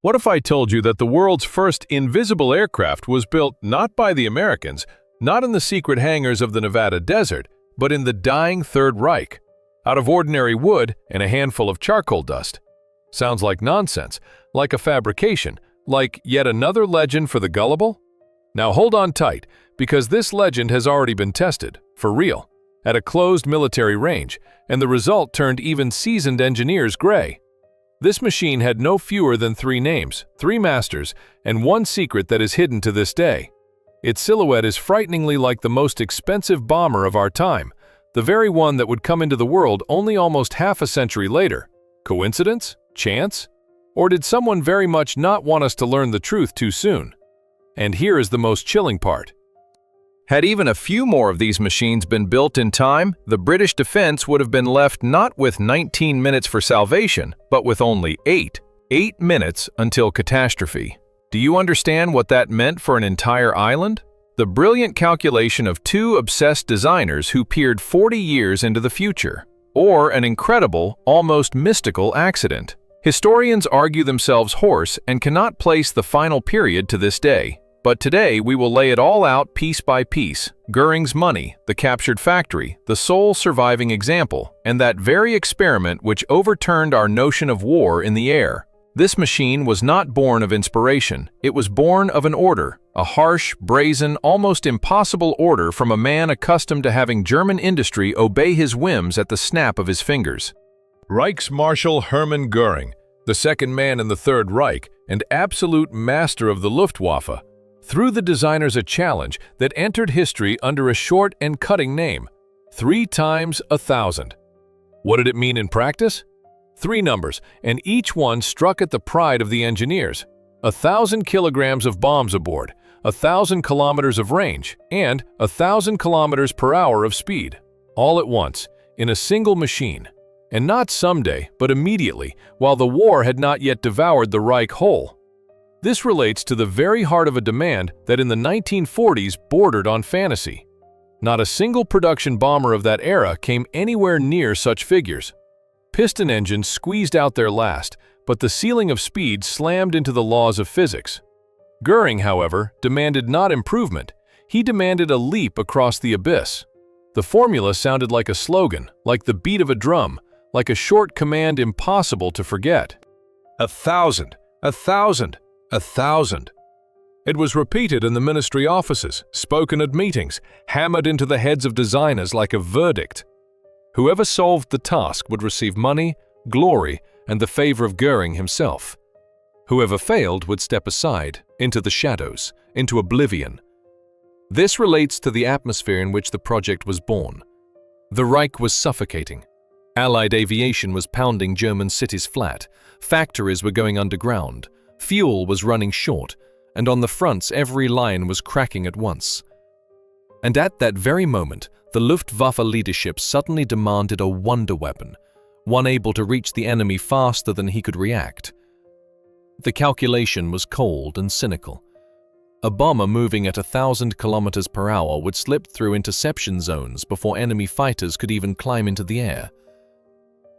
What if I told you that the world's first invisible aircraft was built not by the Americans, not in the secret hangars of the Nevada desert, but in the dying Third Reich, out of ordinary wood and a handful of charcoal dust? Sounds like nonsense, like a fabrication, like yet another legend for the gullible? Now hold on tight, because this legend has already been tested, for real, at a closed military range, and the result turned even seasoned engineers gray. This machine had no fewer than 3 names, 3 masters, and one secret that is hidden to this day. Its silhouette is frighteningly like the most expensive bomber of our time, the very one that would come into the world only almost half a century later. Coincidence? Chance? Or did someone very much not want us to learn the truth too soon? And here is the most chilling part. Had even a few more of these machines been built in time, the British defense would have been left not with 19 minutes for salvation, but with only 8. 8 minutes until catastrophe. Do you understand what that meant for an entire island? The brilliant calculation of 2 obsessed designers who peered 40 years into the future. Or an incredible, almost mystical accident. Historians argue themselves hoarse and cannot place the final period to this day. But today we will lay it all out piece by piece: Göring's money, the captured factory, the sole surviving example, and that very experiment which overturned our notion of war in the air. This machine was not born of inspiration, it was born of an order, a harsh, brazen, almost impossible order from a man accustomed to having German industry obey his whims at the snap of his fingers. Reichsmarschall Hermann Göring, the second man in the Third Reich and absolute master of the Luftwaffe, threw the designers a challenge that entered history under a short and cutting name: 3 times 1,000. What did it mean in practice? 3 numbers, and each one struck at the pride of the engineers. 1,000 kilograms of bombs aboard, 1,000 kilometers of range, and 1,000 kilometers per hour of speed, all at once, in a single machine. And not someday, but immediately, while the war had not yet devoured the Reich whole. This relates to the very heart of a demand that in the 1940s bordered on fantasy. Not a single production bomber of that era came anywhere near such figures. Piston engines squeezed out their last, but the ceiling of speed slammed into the laws of physics. Göring, however, demanded not improvement, he demanded a leap across the abyss. The formula sounded like a slogan, like the beat of a drum, like a short command impossible to forget. 1,000, 1,000. 1,000. It was repeated in the ministry offices, spoken at meetings, hammered into the heads of designers like a verdict. Whoever solved the task would receive money, glory, and the favor of Göring himself. Whoever failed would step aside, into the shadows, into oblivion. This relates to the atmosphere in which the project was born. The Reich was suffocating. Allied aviation was pounding German cities flat. Factories were going underground. Fuel was running short, and on the fronts every line was cracking at once. And at that very moment, the Luftwaffe leadership suddenly demanded a wonder weapon, one able to reach the enemy faster than he could react. The calculation was cold and cynical. A bomber moving at 1,000 kilometers per hour would slip through interception zones before enemy fighters could even climb into the air.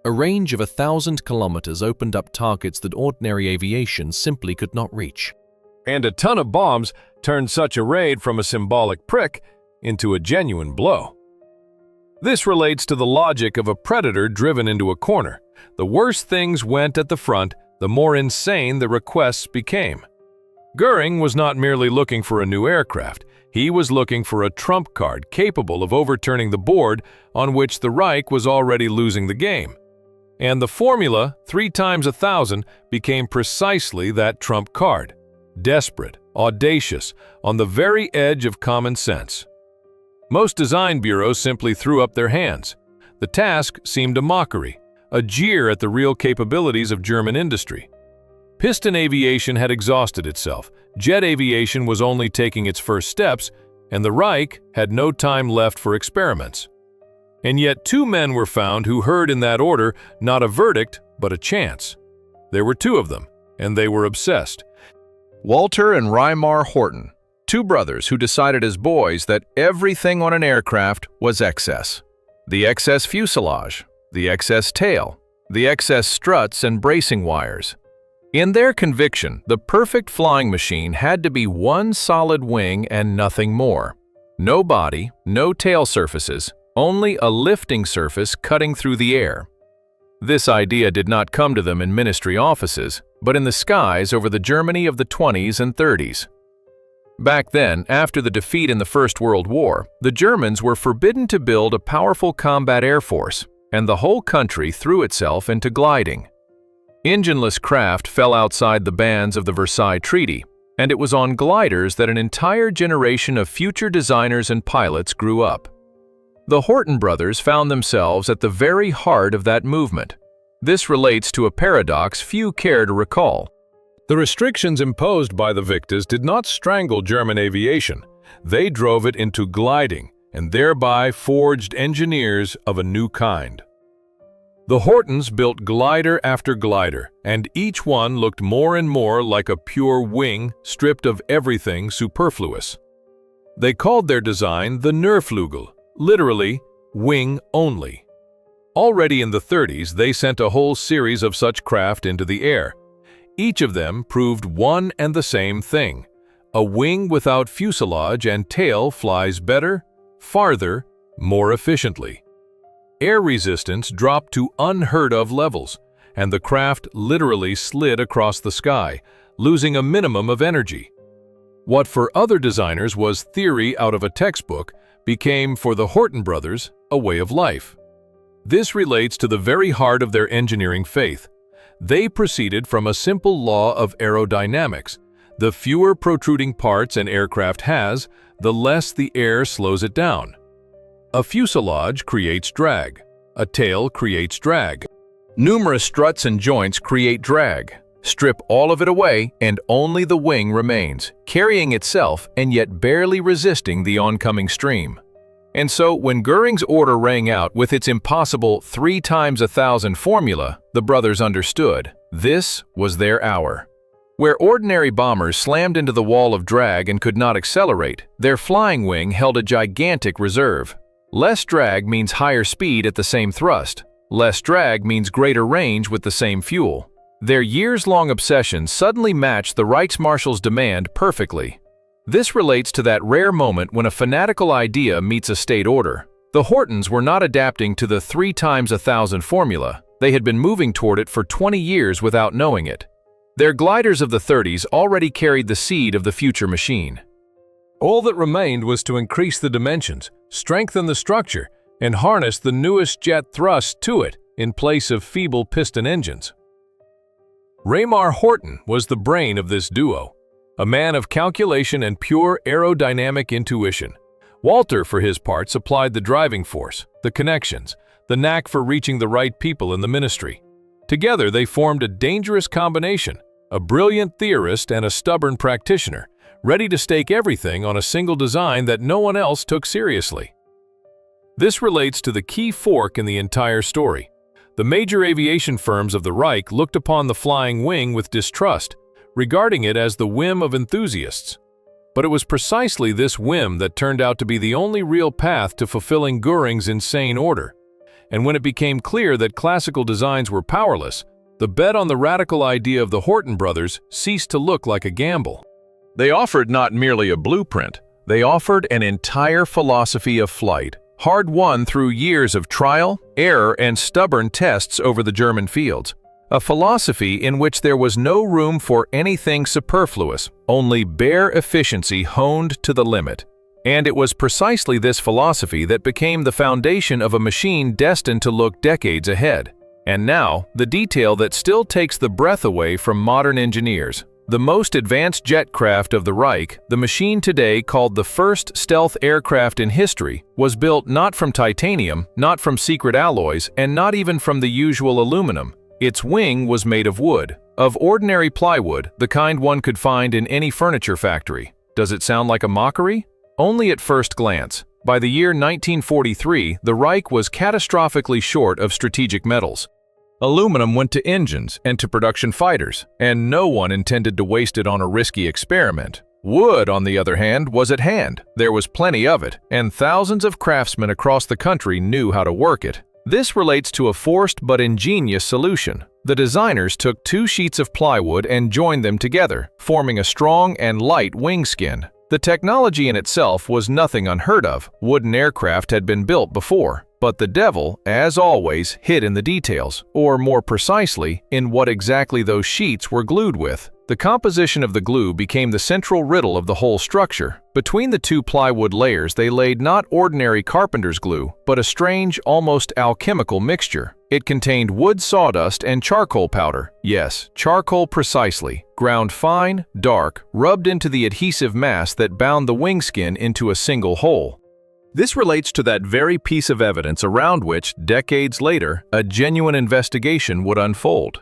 A range of 1,000 kilometers opened up targets that ordinary aviation simply could not reach. And a ton of bombs turned such a raid from a symbolic prick into a genuine blow. This relates to the logic of a predator driven into a corner. The worse things went at the front, the more insane the requests became. Göring was not merely looking for a new aircraft, he was looking for a trump card capable of overturning the board on which the Reich was already losing the game. And the formula, 3 times 1,000, became precisely that trump card. Desperate, audacious, on the very edge of common sense. Most design bureaus simply threw up their hands. The task seemed a mockery, a jeer at the real capabilities of German industry. Piston aviation had exhausted itself, jet aviation was only taking its first steps, and the Reich had no time left for experiments. And yet 2 men were found who heard in that order not a verdict, but a chance. There were 2 of them, and they were obsessed. Walter and Reimar Horten, 2 brothers who decided as boys that everything on an aircraft was excess. The excess fuselage, the excess tail, the excess struts and bracing wires. In their conviction, the perfect flying machine had to be one solid wing and nothing more. No body, no tail surfaces, only a lifting surface cutting through the air. This idea did not come to them in ministry offices, but in the skies over the Germany of the 20s and 30s. Back then, after the defeat in the First World War, the Germans were forbidden to build a powerful combat air force, and the whole country threw itself into gliding. Engineless craft fell outside the bands of the Versailles Treaty, and it was on gliders that an entire generation of future designers and pilots grew up. The Horten brothers found themselves at the very heart of that movement. This relates to a paradox few care to recall. The restrictions imposed by the Victors did not strangle German aviation. They drove it into gliding, and thereby forged engineers of a new kind. The Hortens built glider after glider, and each one looked more and more like a pure wing stripped of everything superfluous. They called their design the Nurflügel, literally, wing only. Already in the 30s, they sent a whole series of such craft into the air. Each of them proved one and the same thing. A wing without fuselage and tail flies better, farther, more efficiently. Air resistance dropped to unheard-of levels, and the craft literally slid across the sky, losing a minimum of energy. What for other designers was theory out of a textbook became, for the Horten brothers, a way of life. This relates to the very heart of their engineering faith. They proceeded from a simple law of aerodynamics. The fewer protruding parts an aircraft has, the less the air slows it down. A fuselage creates drag. A tail creates drag. Numerous struts and joints create drag. Strip all of it away and only the wing remains, carrying itself and yet barely resisting the oncoming stream. And so, when Göring's order rang out with its impossible 3 times 1,000 formula, the brothers understood this was their hour. Where ordinary bombers slammed into the wall of drag and could not accelerate, their flying wing held a gigantic reserve. Less drag means higher speed at the same thrust. Less drag means greater range with the same fuel. Their years-long obsession suddenly matched the Reichsmarschall's demand perfectly. This relates to that rare moment when a fanatical idea meets a state order. The Hortens were not adapting to the 3 times 1,000 formula. They had been moving toward it for 20 years without knowing it. Their gliders of the 30s already carried the seed of the future machine. All that remained was to increase the dimensions, strengthen the structure, and harness the newest jet thrust to it in place of feeble piston engines. Reimar Horten was the brain of this duo, a man of calculation and pure aerodynamic intuition. Walter, for his part, supplied the driving force, the connections, the knack for reaching the right people in the ministry. Together they formed a dangerous combination, a brilliant theorist and a stubborn practitioner, ready to stake everything on a single design that no one else took seriously. This relates to the key fork in the entire story. The major aviation firms of the Reich looked upon the flying wing with distrust, regarding it as the whim of enthusiasts. But it was precisely this whim that turned out to be the only real path to fulfilling Göring's insane order. And when it became clear that classical designs were powerless, the bet on the radical idea of the Horten brothers ceased to look like a gamble. They offered not merely a blueprint, they offered an entire philosophy of flight, hard-won through years of trial, error, and stubborn tests over the German fields. A philosophy in which there was no room for anything superfluous, only bare efficiency honed to the limit. And it was precisely this philosophy that became the foundation of a machine destined to look decades ahead. And now, the detail that still takes the breath away from modern engineers. The most advanced jet craft of the Reich, the machine today called the first stealth aircraft in history, was built not from titanium, not from secret alloys, and not even from the usual aluminum. Its wing was made of wood, of ordinary plywood, the kind one could find in any furniture factory. Does it sound like a mockery? Only at first glance. By the year 1943, the Reich was catastrophically short of strategic metals. Aluminum went to engines and to production fighters, and no one intended to waste it on a risky experiment. Wood, on the other hand, was at hand. There was plenty of it, and thousands of craftsmen across the country knew how to work it. This relates to a forced but ingenious solution. The designers took two sheets of plywood and joined them together, forming a strong and light wing skin. The technology in itself was nothing unheard of. Wooden aircraft had been built before, but the devil, as always, hid in the details, or more precisely, in what exactly those sheets were glued with. The composition of the glue became the central riddle of the whole structure. Between the two plywood layers they laid not ordinary carpenter's glue, but a strange, almost alchemical mixture. It contained wood sawdust and charcoal powder. Yes, charcoal precisely, ground fine, dark, rubbed into the adhesive mass that bound the wing skin into a single whole. This relates to that very piece of evidence around which, decades later, a genuine investigation would unfold.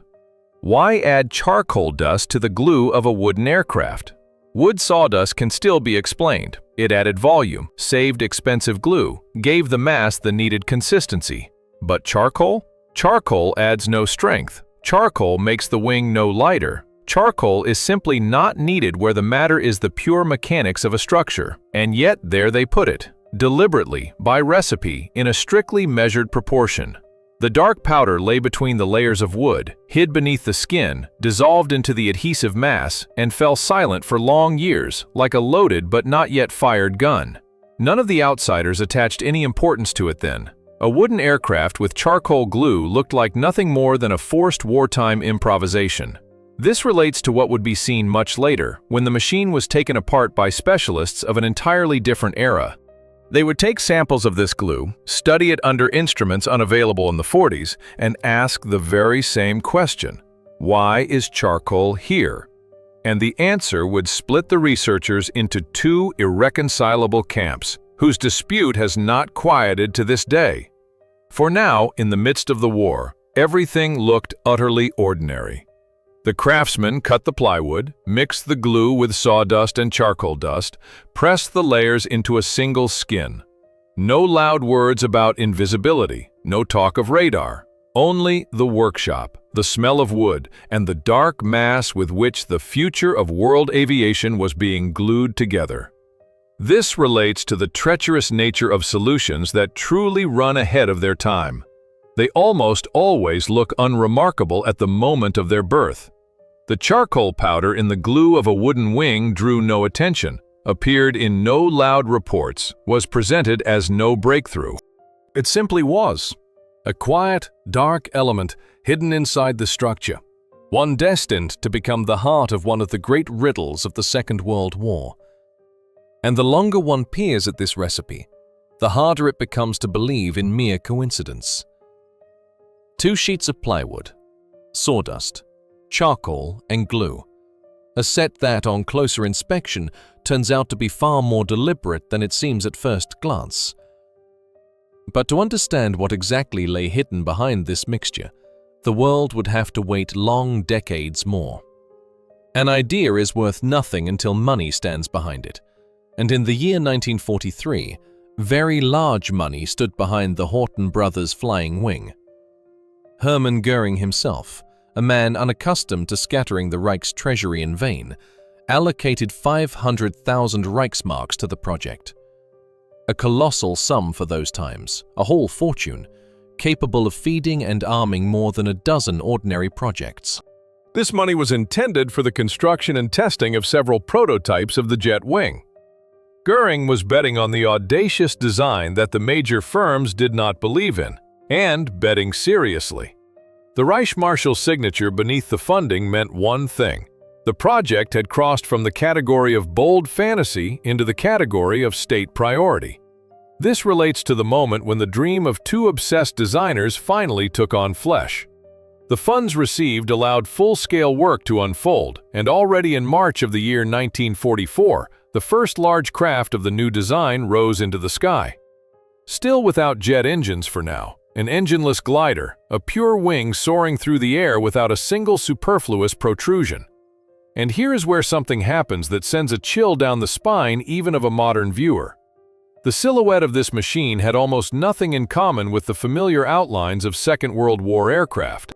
Why add charcoal dust to the glue of a wooden aircraft? Wood sawdust can still be explained. It added volume, saved expensive glue, gave the mass the needed consistency. But charcoal? Charcoal adds no strength. Charcoal makes the wing no lighter. Charcoal is simply not needed where the matter is the pure mechanics of a structure. And yet there they put it, deliberately, by recipe, in a strictly measured proportion. The dark powder lay between the layers of wood, hid beneath the skin, dissolved into the adhesive mass, and fell silent for long years, like a loaded but not yet fired gun. None of the outsiders attached any importance to it then. A wooden aircraft with charcoal glue looked like nothing more than a forced wartime improvisation. This relates to what would be seen much later, when the machine was taken apart by specialists of an entirely different era. They would take samples of this glue, study it under instruments unavailable in the 40s, and ask the very same question: why is charcoal here? And the answer would split the researchers into two irreconcilable camps, whose dispute has not quieted to this day. For now, in the midst of the war, everything looked utterly ordinary. The craftsmen cut the plywood, mixed the glue with sawdust and charcoal dust, pressed the layers into a single skin. No loud words about invisibility, no talk of radar. Only the workshop, the smell of wood, and the dark mass with which the future of world aviation was being glued together. This relates to the treacherous nature of solutions that truly run ahead of their time. They almost always look unremarkable at the moment of their birth. The charcoal powder in the glue of a wooden wing drew no attention, appeared in no loud reports, was presented as no breakthrough. It simply was. A quiet, dark element hidden inside the structure, one destined to become the heart of one of the great riddles of the Second World War. And the longer one peers at this recipe, the harder it becomes to believe in mere coincidence. 2 sheets of plywood, sawdust, charcoal, and glue. A set that, on closer inspection, turns out to be far more deliberate than it seems at first glance. But to understand what exactly lay hidden behind this mixture, the world would have to wait long decades more. An idea is worth nothing until money stands behind it, and in the year 1943, very large money stood behind the Horten brothers' flying wing. Hermann Göring himself, a man unaccustomed to scattering the Reich's treasury in vain, allocated 500,000 Reichsmarks to the project. A colossal sum for those times, a whole fortune, capable of feeding and arming more than a dozen ordinary projects. This money was intended for the construction and testing of several prototypes of the jet wing. Göring was betting on the audacious design that the major firms did not believe in, and betting seriously. The Reichsmarshal's signature beneath the funding meant one thing: the project had crossed from the category of bold fantasy into the category of state priority. This relates to the moment when the dream of 2 obsessed designers finally took on flesh. The funds received allowed full-scale work to unfold, and already in March of the year 1944, the first large craft of the new design rose into the sky. Still without jet engines for now, an engineless glider, a pure wing soaring through the air without a single superfluous protrusion. And here is where something happens that sends a chill down the spine even of a modern viewer. The silhouette of this machine had almost nothing in common with the familiar outlines of Second World War aircraft.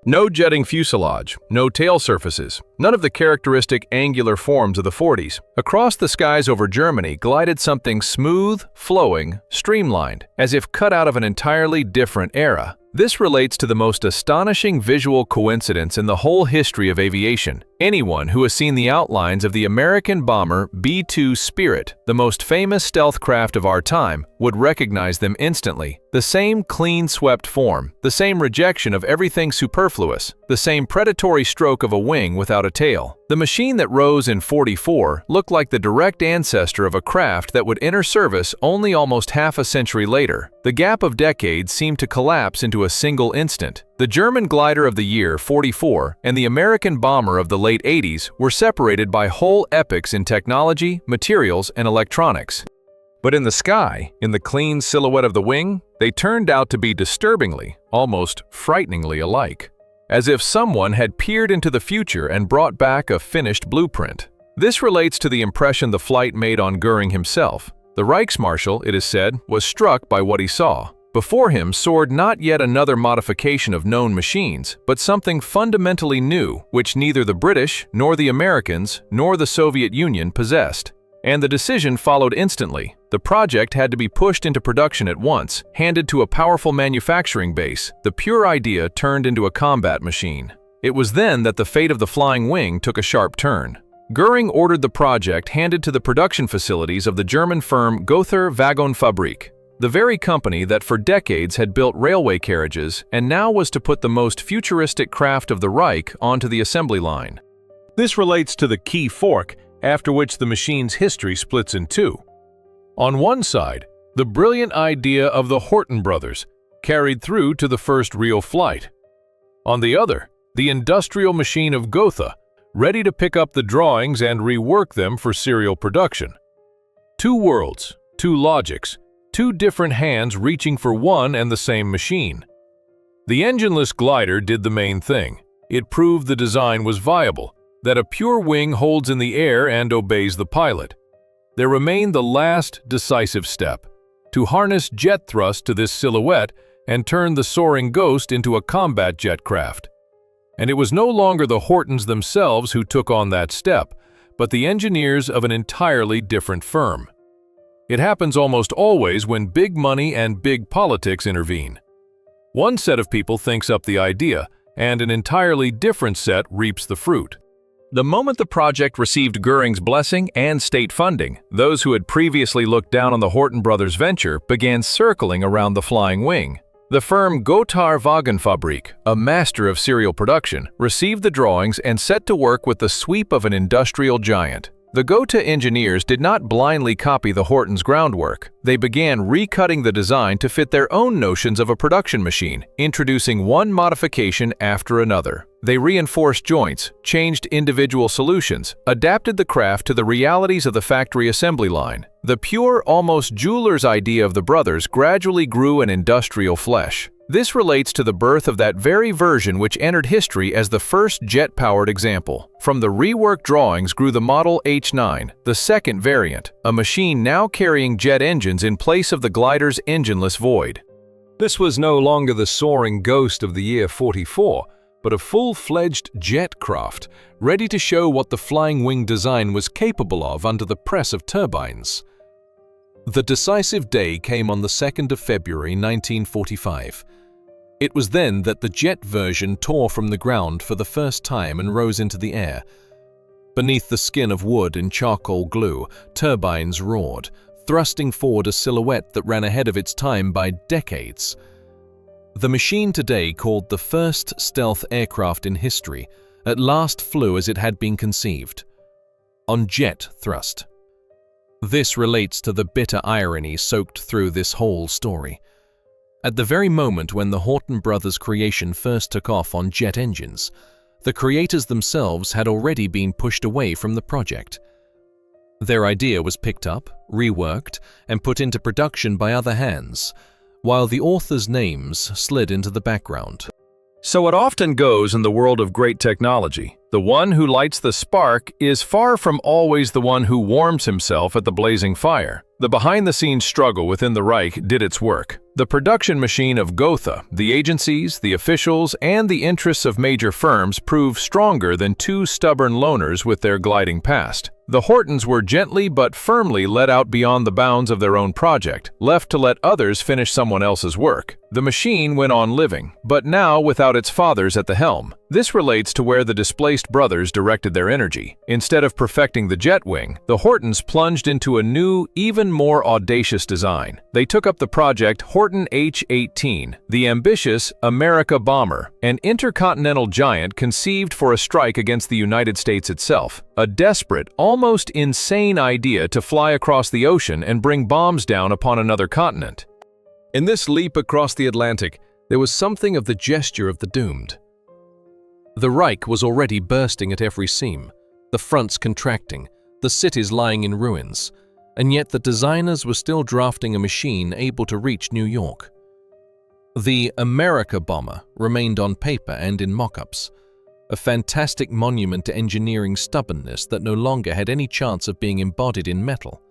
No jetting fuselage, no tail surfaces, none of the characteristic angular forms of the 40s. Across the skies over Germany glided something smooth, flowing, streamlined, as if cut out of an entirely different era. This relates to the most astonishing visual coincidence in the whole history of aviation. Anyone who has seen the outlines of the American bomber B-2 Spirit, the most famous stealth craft of our time, would recognize them instantly. The same clean-swept form, the same rejection of everything superfluous, the same predatory stroke of a wing without a tail. The machine that rose in '44 looked like the direct ancestor of a craft that would enter service only almost half a century later. The gap of decades seemed to collapse into a single instant. The German glider of the year '44 and the American bomber of the late '80s were separated by whole epochs in technology, materials, and electronics. But in the sky, in the clean silhouette of the wing, they turned out to be disturbingly, almost frighteningly alike. As if someone had peered into the future and brought back a finished blueprint. This relates to the impression the flight made on Göring himself. The Reichsmarshal, it is said, was struck by what he saw. Before him soared not yet another modification of known machines, but something fundamentally new, which neither the British, nor the Americans, nor the Soviet Union possessed. And the decision followed instantly. The project had to be pushed into production at once, handed to a powerful manufacturing base, the pure idea turned into a combat machine. It was then that the fate of the flying wing took a sharp turn. Göring ordered the project handed to the production facilities of the German firm Gotha Wagenfabrik, the very company that for decades had built railway carriages and now was to put the most futuristic craft of the Reich onto the assembly line. This relates to the key fork, after which the machine's history splits in two. On one side, the brilliant idea of the Horten brothers, carried through to the first real flight. On the other, the industrial machine of Gotha, ready to pick up the drawings and rework them for serial production. Two worlds, two logics, two different hands reaching for one and the same machine. The engineless glider did the main thing. It proved the design was viable, that a pure wing holds in the air and obeys the pilot. There remained the last decisive step, to harness jet thrust to this silhouette and turn the soaring ghost into a combat jet craft. And it was no longer the Hortens themselves who took on that step, but the engineers of an entirely different firm. It happens almost always when big money and big politics intervene. One set of people thinks up the idea, and an entirely different set reaps the fruit. The moment the project received Göring's blessing and state funding, those who had previously looked down on the Horten brothers' venture began circling around the flying wing. The firm Gotha Wagenfabrik, a master of serial production, received the drawings and set to work with the sweep of an industrial giant. The Gotha engineers did not blindly copy the Hortens' groundwork. They began recutting the design to fit their own notions of a production machine, introducing one modification after another. They reinforced joints, changed individual solutions, adapted the craft to the realities of the factory assembly line. The pure, almost jeweler's idea of the brothers gradually grew an industrial flesh. This relates to the birth of that very version which entered history as the first jet-powered example. From the reworked drawings grew the Model H9, the second variant, a machine now carrying jet engines in place of the glider's engineless void. This was no longer the soaring ghost of the year '44, but a full-fledged jet craft, ready to show what the flying wing design was capable of under the press of turbines. The decisive day came on the 2nd of February 1945. It was then that the jet version tore from the ground for the first time and rose into the air. Beneath the skin of wood and charcoal glue, turbines roared, thrusting forward a silhouette that ran ahead of its time by decades. The machine today, called the first stealth aircraft in history, at last flew as it had been conceived, on jet thrust. This relates to the bitter irony soaked through this whole story. At the very moment when the Horten brothers' creation first took off on jet engines, the creators themselves had already been pushed away from the project. Their idea was picked up, reworked, and put into production by other hands, while the authors' names slid into the background. So it often goes in the world of great technology. The one who lights the spark is far from always the one who warms himself at the blazing fire. The behind-the-scenes struggle within the Reich did its work. The production machine of Gotha, the agencies, the officials, and the interests of major firms proved stronger than two stubborn loners with their gliding past. The Hortens were gently but firmly let out beyond the bounds of their own project, left to let others finish someone else's work. The machine went on living, but now without its fathers at the helm. This relates to where the displaced brothers directed their energy. Instead of perfecting the jet wing, the Hortens plunged into a new, even more audacious design. They took up the project Horten H-18, the ambitious America bomber, an intercontinental giant conceived for a strike against the United States itself. A desperate, almost insane idea to fly across the ocean and bring bombs down upon another continent. In this leap across the Atlantic, there was something of the gesture of the doomed. The Reich was already bursting at every seam, the fronts contracting, the cities lying in ruins, and yet the designers were still drafting a machine able to reach New York. The America bomber remained on paper and in mock-ups, a fantastic monument to engineering stubbornness that no longer had any chance of being embodied in metal.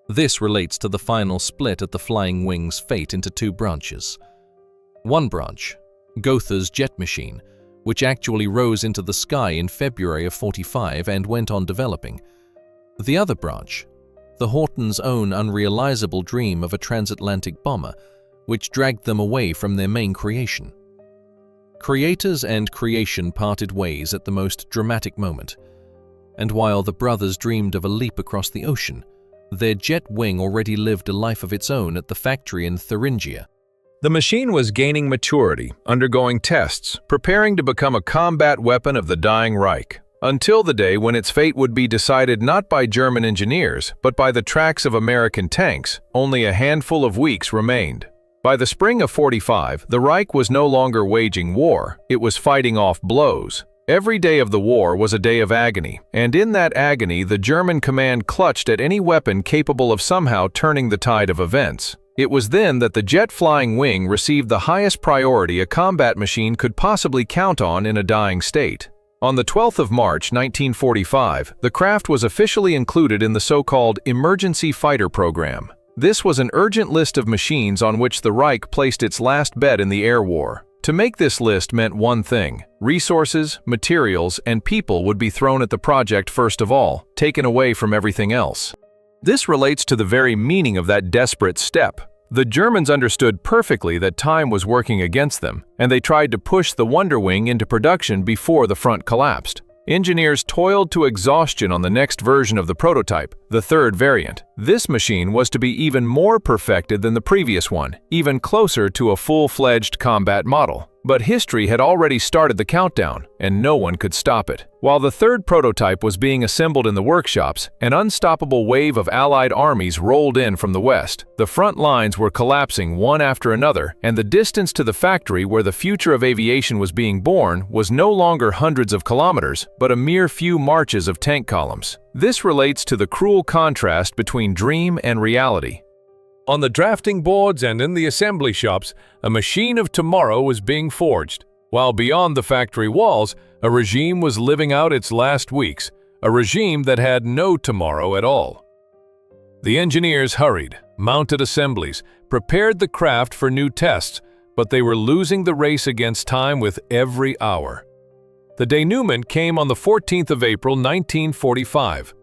This relates to the final split at the flying wing's fate into two branches. One branch, Gotha's jet machine, which actually rose into the sky in February of '45 and went on developing. The other branch, the Hortens' own unrealizable dream of a transatlantic bomber, which dragged them away from their main creation. Creators and creation parted ways at the most dramatic moment, and while the brothers dreamed of a leap across the ocean, their jet wing already lived a life of its own at the factory in Thuringia. The machine was gaining maturity, undergoing tests, preparing to become a combat weapon of the dying Reich, until the day when its fate would be decided not by German engineers, but by the tracks of American tanks. Only a handful of weeks remained. By the spring of '45, the Reich was no longer waging war, it was fighting off blows. Every day of the war was a day of agony, and in that agony the German command clutched at any weapon capable of somehow turning the tide of events. It was then that the jet-flying wing received the highest priority a combat machine could possibly count on in a dying state. On the 12th of March 1945, the craft was officially included in the so-called Emergency Fighter Program. This was an urgent list of machines on which the Reich placed its last bet in the air war. To make this list meant one thing: resources, materials, and people would be thrown at the project first of all, taken away from everything else. This relates to the very meaning of that desperate step. The Germans understood perfectly that time was working against them, and they tried to push the Wonder Wing into production before the front collapsed. Engineers toiled to exhaustion on the next version of the prototype, the third variant. This machine was to be even more perfected than the previous one, even closer to a full-fledged combat model. But history had already started the countdown, and no one could stop it. While the third prototype was being assembled in the workshops, an unstoppable wave of Allied armies rolled in from the west. The front lines were collapsing one after another, and the distance to the factory where the future of aviation was being born was no longer hundreds of kilometers, but a mere few marches of tank columns. This relates to the cruel contrast between dream and reality. On the drafting boards and in the assembly shops, a machine of tomorrow was being forged, while beyond the factory walls, a regime was living out its last weeks, a regime that had no tomorrow at all. The engineers hurried, mounted assemblies, prepared the craft for new tests, but they were losing the race against time with every hour. The denouement came on the 14th of April 1945.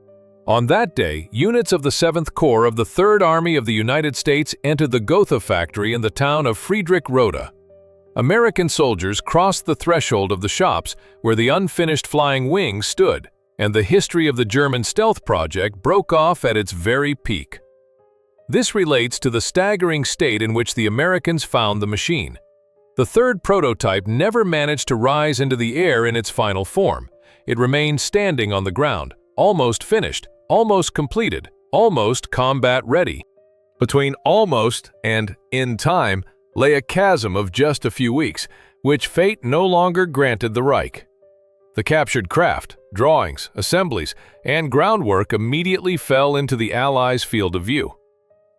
On that day, units of the 7th Corps of the 3rd Army of the United States entered the Gotha factory in the town of Friedrichsroda. American soldiers crossed the threshold of the shops where the unfinished flying wing stood, and the history of the German stealth project broke off at its very peak. This relates to the staggering state in which the Americans found the machine. The third prototype never managed to rise into the air in its final form. It remained standing on the ground, almost finished, almost completed, almost combat-ready. Between almost and in time lay a chasm of just a few weeks, which fate no longer granted the Reich. The captured craft, drawings, assemblies, and groundwork immediately fell into the Allies' field of view.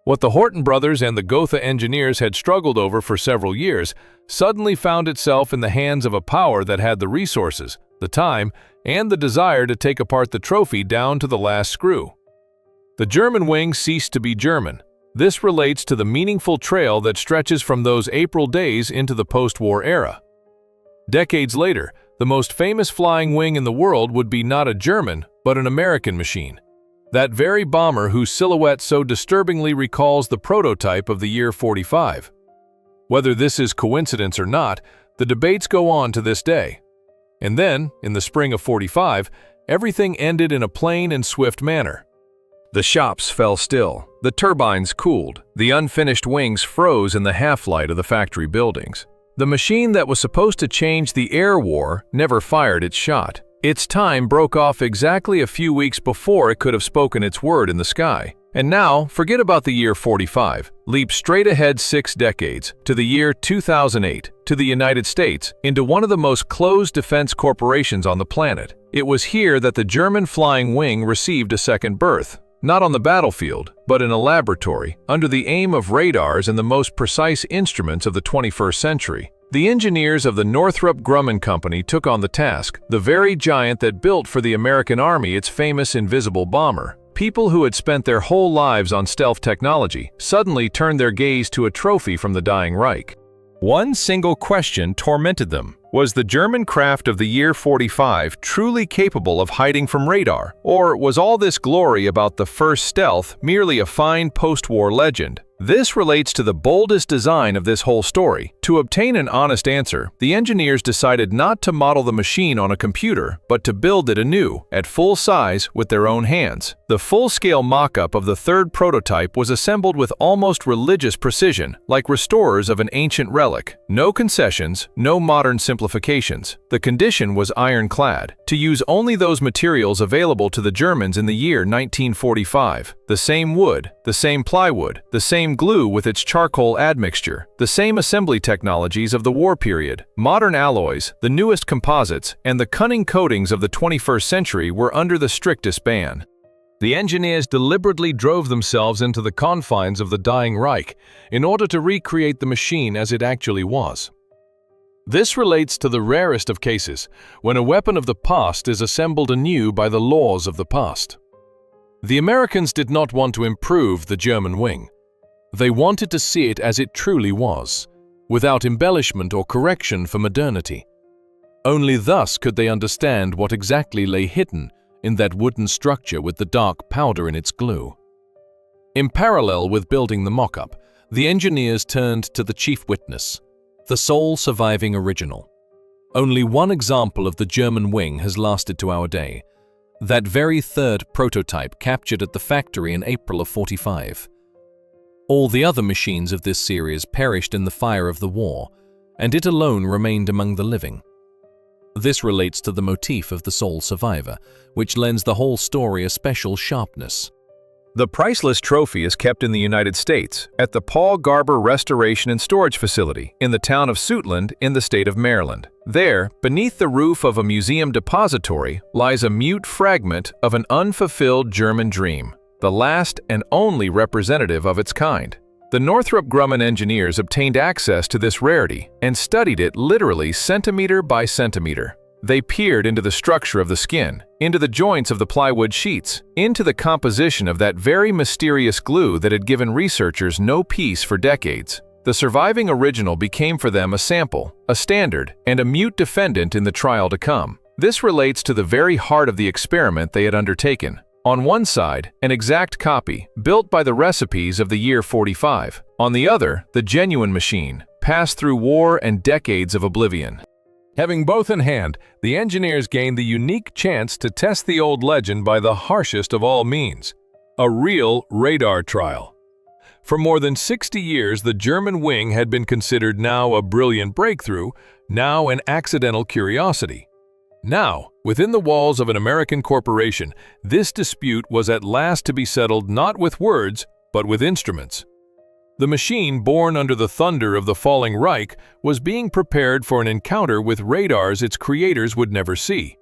What the Horten brothers and the Gotha engineers had struggled over for several years suddenly found itself in the hands of a power that had the resources, the time, and the desire to take apart the trophy down to the last screw. The German wing ceased to be German. This relates to the meaningful trail that stretches from those April days into the post-war era. Decades later, the most famous flying wing in the world would be not a German, but an American machine. That very bomber whose silhouette so disturbingly recalls the prototype of the year 45. Whether this is coincidence or not, the debates go on to this day. And then, in the spring of 45, everything ended in a plain and swift manner. The shops fell still, the turbines cooled, the unfinished wings froze in the half-light of the factory buildings. The machine that was supposed to change the air war never fired its shot. Its time broke off exactly a few weeks before it could have spoken its word in the sky. And now, forget about the year 45. Leap straight ahead 6 decades, to the year 2008, to the United States, into one of the most closed defense corporations on the planet. It was here that the German flying wing received a second birth. Not on the battlefield, but in a laboratory, under the aim of radars and the most precise instruments of the 21st century. The engineers of the Northrop-Grumman company took on the task, the very giant that built for the American Army its famous invisible bomber. People who had spent their whole lives on stealth technology suddenly turned their gaze to a trophy from the dying Reich. One single question tormented them. Was the German craft of the year 45 truly capable of hiding from radar? Or was all this glory about the first stealth merely a fine post-war legend? This relates to the boldest design of this whole story. To obtain an honest answer, the engineers decided not to model the machine on a computer, but to build it anew, at full size, with their own hands. The full-scale mock-up of the third prototype was assembled with almost religious precision, like restorers of an ancient relic. No concessions, no modern simplifications. The condition was ironclad, to use only those materials available to the Germans in the year 1945. The same wood, the same plywood, the same glue with its charcoal admixture, the same assembly technologies of the war period, modern alloys, the newest composites, and the cunning coatings of the 21st century were under the strictest ban. The engineers deliberately drove themselves into the confines of the dying Reich in order to recreate the machine as it actually was. This relates to the rarest of cases, when a weapon of the past is assembled anew by the laws of the past. The Americans did not want to improve the German wing. They wanted to see it as it truly was, without embellishment or correction for modernity. Only thus could they understand what exactly lay hidden in that wooden structure with the dark powder in its glue. In parallel with building the mock-up, the engineers turned to the chief witness, the sole surviving original. Only one example of the German wing has lasted to our day, that very third prototype captured at the factory in April of 45. All the other machines of this series perished in the fire of the war, and it alone remained among the living. This relates to the motif of the sole survivor, which lends the whole story a special sharpness. The priceless trophy is kept in the United States at the Paul Garber Restoration and Storage Facility in the town of Suitland in the state of Maryland. There, beneath the roof of a museum depository, lies a mute fragment of an unfulfilled German dream, the last and only representative of its kind. The Northrop-Grumman engineers obtained access to this rarity and studied it literally centimeter by centimeter. They peered into the structure of the skin, into the joints of the plywood sheets, into the composition of that very mysterious glue that had given researchers no peace for decades. The surviving original became for them a sample, a standard, and a mute defendant in the trial to come. This relates to the very heart of the experiment they had undertaken. On one side, an exact copy, built by the recipes of the year 45. On the other, the genuine machine, passed through war and decades of oblivion. Having both in hand, the engineers gained the unique chance to test the old legend by the harshest of all means, a real radar trial. For more than 60 years, the German wing had been considered now a brilliant breakthrough, now an accidental curiosity. Now, within the walls of an American corporation, this dispute was at last to be settled not with words, but with instruments. The machine, born under the thunder of the falling Reich, was being prepared for an encounter with radars its creators would never see.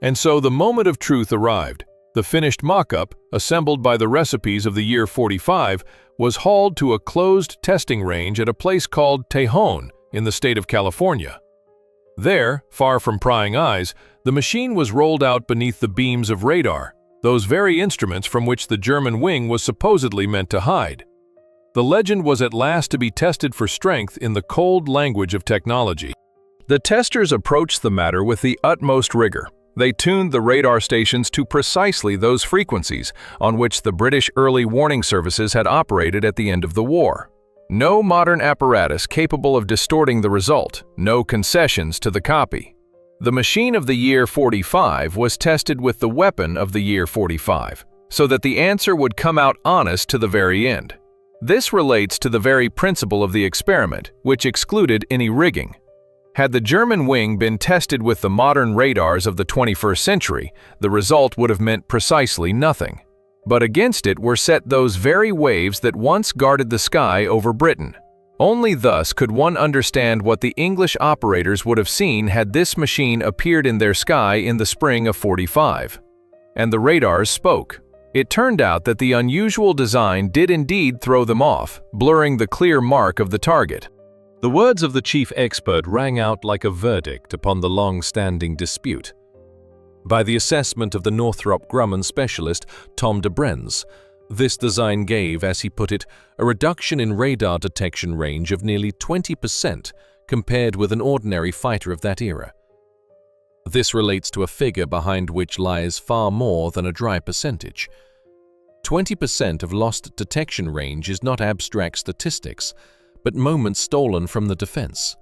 And so the moment of truth arrived. The finished mock-up, assembled by the recipes of the year 45, was hauled to a closed testing range at a place called Tejon in the state of California. There, far from prying eyes, the machine was rolled out beneath the beams of radar, those very instruments from which the German wing was supposedly meant to hide. The legend was at last to be tested for strength in the cold language of technology. The testers approached the matter with the utmost rigor. They tuned the radar stations to precisely those frequencies on which the British early warning services had operated at the end of the war. No modern apparatus capable of distorting the result, no concessions to the copy. The machine of the year 45 was tested with the weapon of the year 45, so that the answer would come out honest to the very end. This relates to the very principle of the experiment, which excluded any rigging. Had the German wing been tested with the modern radars of the 21st century, the result would have meant precisely nothing. But against it were set those very waves that once guarded the sky over Britain. Only thus could one understand what the English operators would have seen had this machine appeared in their sky in the spring of 45. And the radars spoke. It turned out that the unusual design did indeed throw them off, blurring the clear mark of the target. The words of the chief expert rang out like a verdict upon the long-standing dispute. By the assessment of the Northrop-Grumman specialist Tom de Brenz, this design gave, as he put it, a reduction in radar detection range of nearly 20% compared with an ordinary fighter of that era. This relates to a figure behind which lies far more than a dry percentage. 20% of lost detection range is not abstract statistics, but moments stolen from the defense.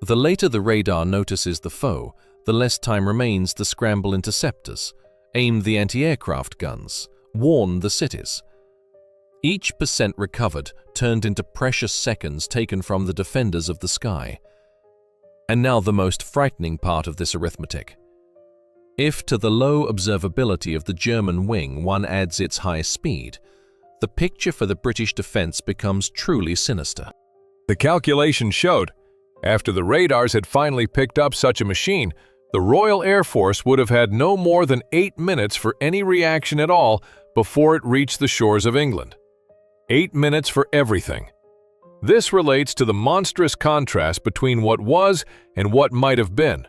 The later the radar notices the foe, the less time remains to scramble interceptors, aim the anti-aircraft guns, warn the cities. Each percent recovered turned into precious seconds taken from the defenders of the sky. And now the most frightening part of this arithmetic. If to the low observability of the German wing one adds its high speed, the picture for the British defense becomes truly sinister. The calculation showed, after the radars had finally picked up such a machine, the Royal Air Force would have had no more than 8 minutes for any reaction at all before it reached the shores of England. 8 minutes for everything. This relates to the monstrous contrast between what was and what might have been.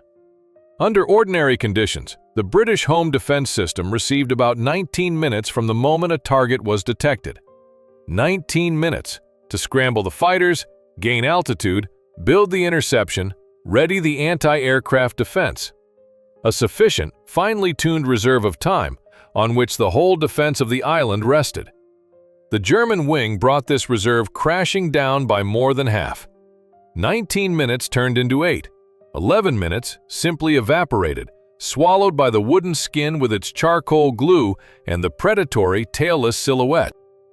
Under ordinary conditions, the British home defense system received about 19 minutes from the moment a target was detected. 19 minutes to scramble the fighters, gain altitude, build the interception, ready the anti-aircraft defense. A sufficient, finely tuned reserve of time on which the whole defense of the island rested. The German wing brought this reserve crashing down by more than half. 19 minutes turned into 8. 11 minutes simply evaporated, swallowed by the wooden skin with its charcoal glue and the predatory tailless silhouette.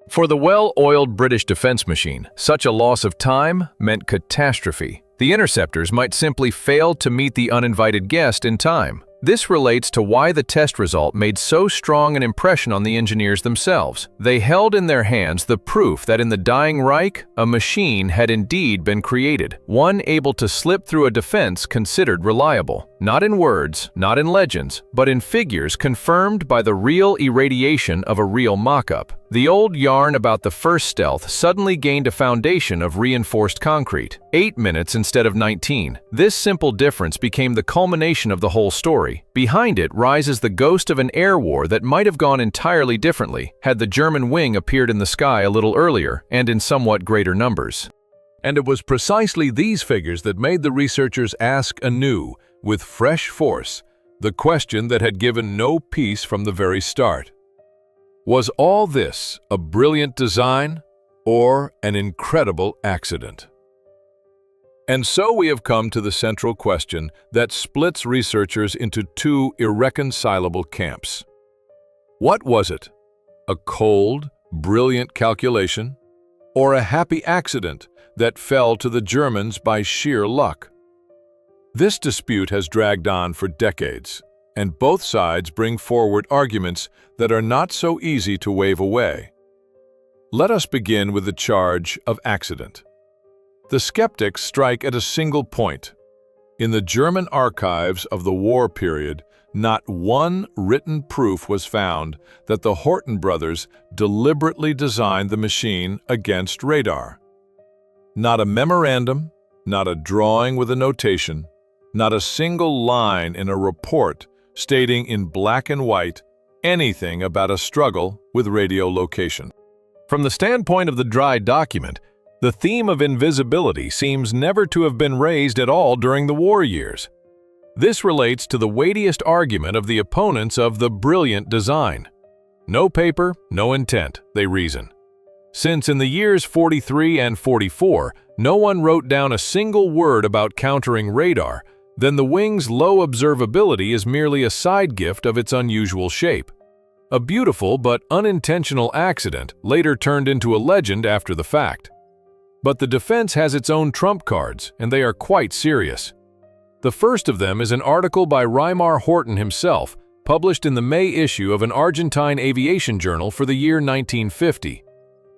For the well-oiled British defense machine, such a loss of time meant catastrophe. The interceptors might simply fail to meet the uninvited guest in time. This relates to why the test result made so strong an impression on the engineers themselves. They held in their hands the proof that in the dying Reich, a machine had indeed been created, one able to slip through a defense considered reliable. Not in words, not in legends, but in figures confirmed by the real irradiation of a real mock-up. The old yarn about the first stealth suddenly gained a foundation of reinforced concrete. 8 minutes instead of 19. This simple difference became the culmination of the whole story. Behind it rises the ghost of an air war that might have gone entirely differently had the German wing appeared in the sky a little earlier and in somewhat greater numbers. And it was precisely these figures that made the researchers ask anew, with fresh force, the question that had given no peace from the very start. Was all this a brilliant design or an incredible accident? And so we have come to the central question that splits researchers into two irreconcilable camps. What was it? A cold, brilliant calculation, or a happy accident that fell to the Germans by sheer luck? This dispute has dragged on for decades, and both sides bring forward arguments that are not so easy to wave away. Let us begin with the charge of accident. The skeptics strike at a single point. In the German archives of the war period, not one written proof was found that the Horten brothers deliberately designed the machine against radar. Not a memorandum, not a drawing with a notation, not a single line in a report stating in black and white anything about a struggle with radio location. From the standpoint of the dry document, the theme of invisibility seems never to have been raised at all during the war years. This relates to the weightiest argument of the opponents of the brilliant design. No paper, no intent, they reason. Since in the years 43 and 44, no one wrote down a single word about countering radar, then the wing's low observability is merely a side gift of its unusual shape. A beautiful but unintentional accident later turned into a legend after the fact. But the defense has its own trump cards, and they are quite serious. The first of them is an article by Reimar Horten himself, published in the May issue of an Argentine aviation journal for the year 1950.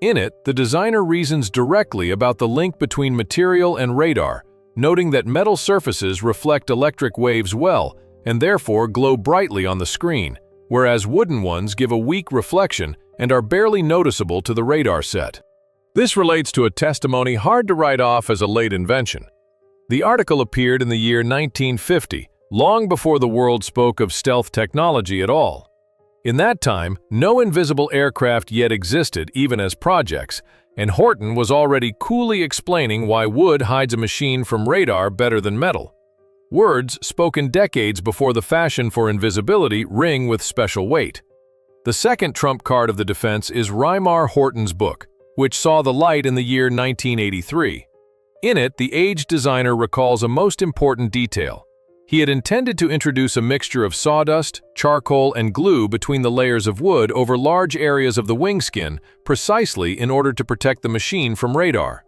In it, the designer reasons directly about the link between material and radar, noting that metal surfaces reflect electric waves well and therefore glow brightly on the screen, whereas wooden ones give a weak reflection and are barely noticeable to the radar set. This relates to a testimony hard to write off as a late invention. The article appeared in the year 1950, long before the world spoke of stealth technology at all. In that time, no invisible aircraft yet existed even as projects, and Horten was already coolly explaining why wood hides a machine from radar better than metal. Words spoken decades before the fashion for invisibility ring with special weight. The second trump card of the defense is Reimar Horten's book, which saw the light in the year 1983. In it, the aged designer recalls a most important detail. He had intended to introduce a mixture of sawdust, charcoal, and glue between the layers of wood over large areas of the wing skin, precisely in order to protect the machine from radar.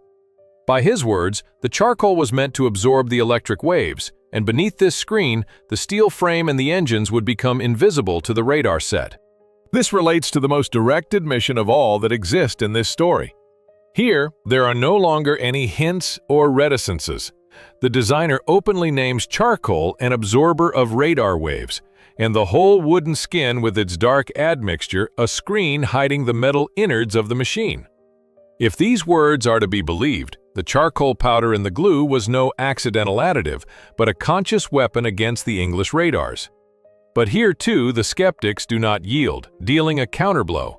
By his words, the charcoal was meant to absorb the electric waves, and beneath this screen, the steel frame and the engines would become invisible to the radar set. This relates to the most direct admission of all that exist in this story. Here, there are no longer any hints or reticences. The designer openly names charcoal an absorber of radar waves, and the whole wooden skin with its dark admixture a screen hiding the metal innards of the machine. If these words are to be believed, the charcoal powder in the glue was no accidental additive, but a conscious weapon against the English radars. But here too the skeptics do not yield, dealing a counterblow.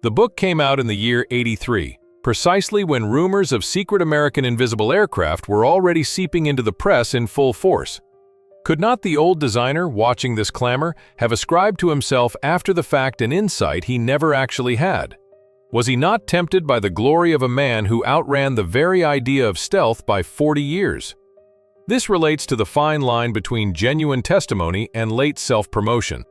The book came out in the year 83. Precisely when rumors of secret American invisible aircraft were already seeping into the press in full force. Could not the old designer, watching this clamor, have ascribed to himself after the fact an insight he never actually had? Was he not tempted by the glory of a man who outran the very idea of stealth by 40 years? This relates to the fine line between genuine testimony and late self-promotion.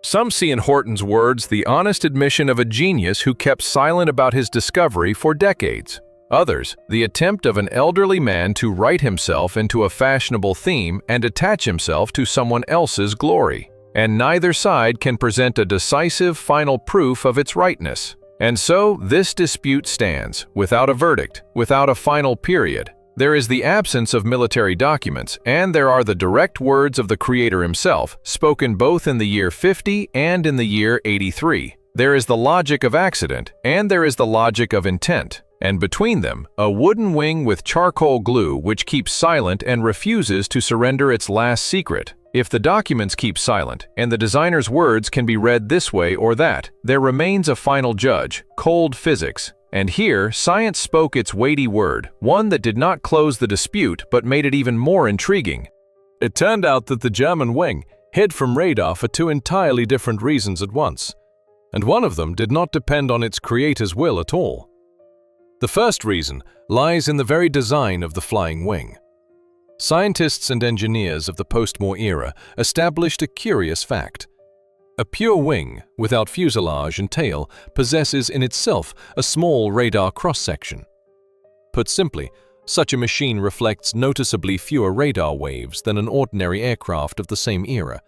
Some see in Horten's words the honest admission of a genius who kept silent about his discovery for decades. Others, the attempt of an elderly man to write himself into a fashionable theme and attach himself to someone else's glory. And neither side can present a decisive final proof of its rightness. And so this dispute stands, without a verdict, without a final period. There is the absence of military documents, and there are the direct words of the creator himself, spoken both in the year 50 and in the year 83. There is the logic of accident, and there is the logic of intent, and between them, a wooden wing with charcoal glue which keeps silent and refuses to surrender its last secret. If the documents keep silent, and the designer's words can be read this way or that, there remains a final judge, cold physics. And here, science spoke its weighty word, one that did not close the dispute but made it even more intriguing. It turned out that the German wing hid from radar for two entirely different reasons at once, and one of them did not depend on its creator's will at all. The first reason lies in the very design of the flying wing. Scientists and engineers of the post-war era established a curious fact. A pure wing, without fuselage and tail, possesses in itself a small radar cross-section. Put simply, such a machine reflects noticeably fewer radar waves than an ordinary aircraft of the same era,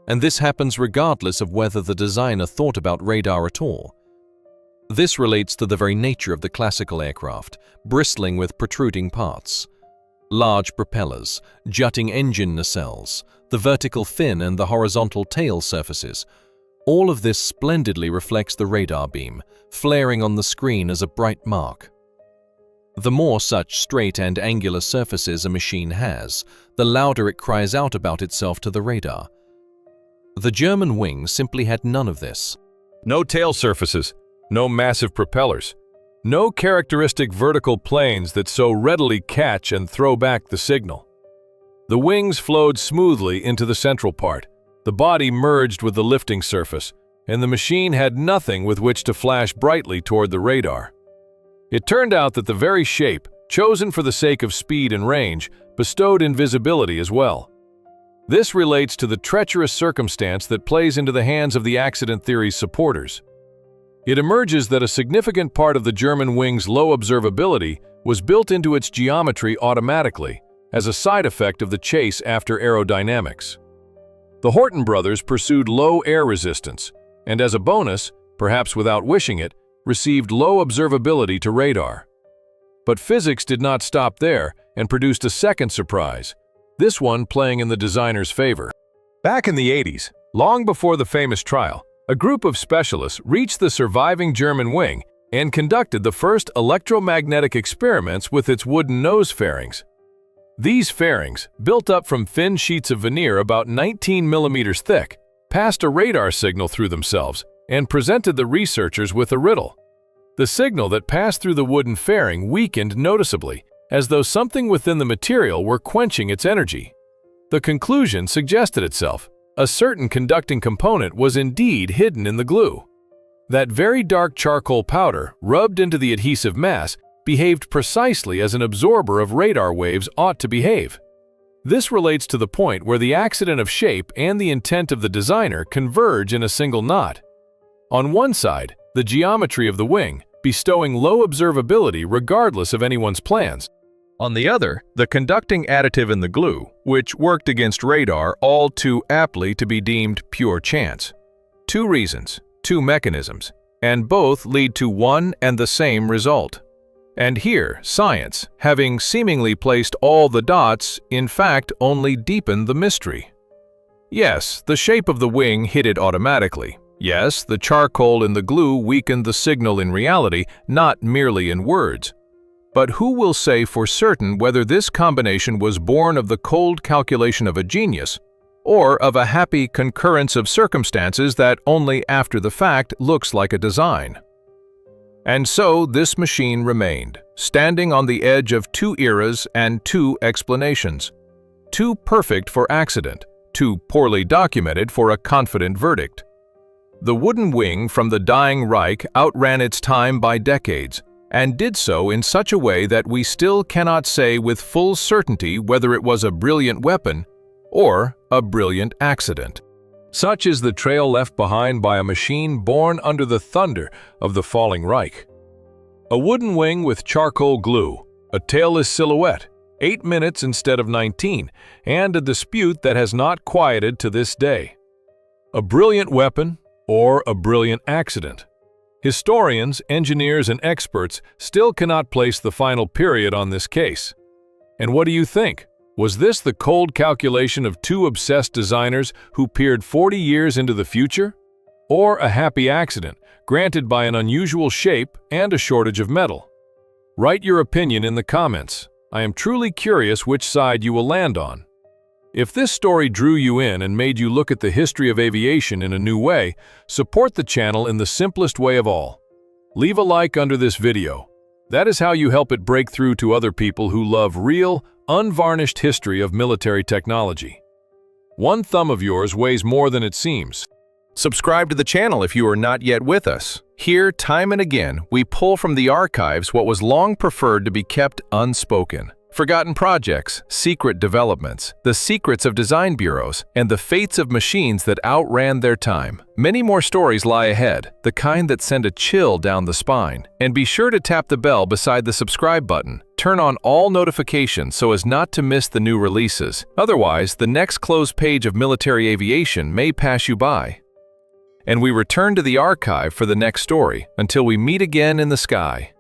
and this happens regardless of whether the designer thought about radar at all. This relates to the very nature of the classical aircraft, bristling with protruding parts. Large propellers, jutting engine nacelles, the vertical fin and the horizontal tail surfaces. All of this splendidly reflects the radar beam, flaring on the screen as a bright mark. The more such straight and angular surfaces a machine has, the louder it cries out about itself to the radar. The German wing simply had none of this. No tail surfaces, no massive propellers, No characteristic vertical planes that so readily catch and throw back the signal. The wings flowed smoothly into the central part. The body merged with the lifting surface, and the machine had nothing with which to flash brightly toward the radar. It turned out that the very shape, chosen for the sake of speed and range, bestowed invisibility as well. This relates to the treacherous circumstance that plays into the hands of the accident theory's supporters. It emerges that a significant part of the German wing's low observability was built into its geometry automatically, as a side effect of the chase after aerodynamics. The Horten brothers pursued low air resistance, and as a bonus, perhaps without wishing it, received low observability to radar. But physics did not stop there and produced a second surprise, this one playing in the designer's favor. Back in the 80s, long before the famous trial, a group of specialists reached the surviving German wing and conducted the first electromagnetic experiments with its wooden nose fairings. These fairings, built up from thin sheets of veneer about 19 millimeters thick, passed a radar signal through themselves and presented the researchers with a riddle. The signal that passed through the wooden fairing weakened noticeably, as though something within the material were quenching its energy. The conclusion suggested itself. A certain conducting component was indeed hidden in the glue. That very dark charcoal powder, rubbed into the adhesive mass, behaved precisely as an absorber of radar waves ought to behave. This relates to the point where the accident of shape and the intent of the designer converge in a single knot. On one side, the geometry of the wing, bestowing low observability regardless of anyone's plans. On the other, the conducting additive in the glue, which worked against radar all too aptly to be deemed pure chance. Two reasons, two mechanisms, and both lead to one and the same result. And here, science, having seemingly placed all the dots, in fact only deepened the mystery. Yes, the shape of the wing hid it automatically. Yes, the charcoal in the glue weakened the signal in reality, not merely in words. But who will say for certain whether this combination was born of the cold calculation of a genius, or of a happy concurrence of circumstances that only after the fact looks like a design? And so this machine remained, standing on the edge of two eras and two explanations. Too perfect for accident, too poorly documented for a confident verdict. The wooden wing from the dying Reich outran its time by decades, and did so in such a way that we still cannot say with full certainty whether it was a brilliant weapon or a brilliant accident. Such is the trail left behind by a machine born under the thunder of the falling Reich. A wooden wing with charcoal glue, a tailless silhouette, 8 minutes instead of 19, and a dispute that has not quieted to this day. A brilliant weapon or a brilliant accident? Historians, engineers, and experts still cannot place the final period on this case. And what do you think? Was this the cold calculation of two obsessed designers who peered 40 years into the future? Or a happy accident, granted by an unusual shape and a shortage of metal? Write your opinion in the comments. I am truly curious which side you will land on. If this story drew you in and made you look at the history of aviation in a new way, support the channel in the simplest way of all. Leave a like under this video. That is how you help it break through to other people who love real, unvarnished history of military technology. One thumb of yours weighs more than it seems. Subscribe to the channel if you are not yet with us. Here, time and again, we pull from the archives what was long preferred to be kept unspoken. Forgotten projects, secret developments, the secrets of design bureaus, and the fates of machines that outran their time. Many more stories lie ahead, the kind that send a chill down the spine. And be sure to tap the bell beside the subscribe button. Turn on all notifications so as not to miss the new releases. Otherwise, the next closed page of military aviation may pass you by. And we return to the archive for the next story until we meet again in the sky.